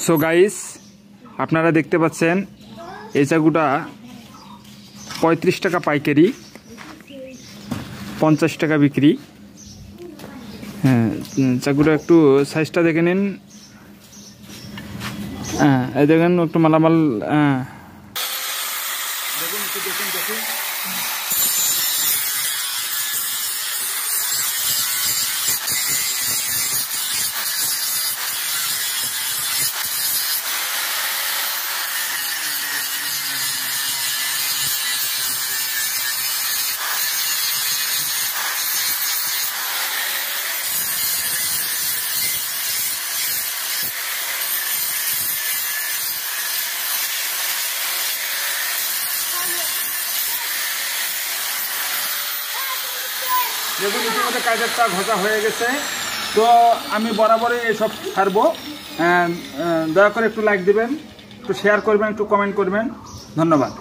So guys, আপনারা দেখতে পাচ্ছেন এই চাকুটা 35 টাকা পাইকারি, 50 টাকা বিক্রি। হ্যাঁ, চাকুটা একটু সাইজটা দেখে নিন। হ্যাঁ, এই দেখেন একটু মালামাল। দেখুন একটু দেখুন দেখুন। দেখুন ইতিমধ্যে কাজেরটা ঘষা হয়ে গেছে। তো আমি বরাবরই এসব ছাড়বো। দয়া করে একটু লাইক দিবেন, একটু শেয়ার করবেন, একটু কমেন্ট করবেন। ধন্যবাদ।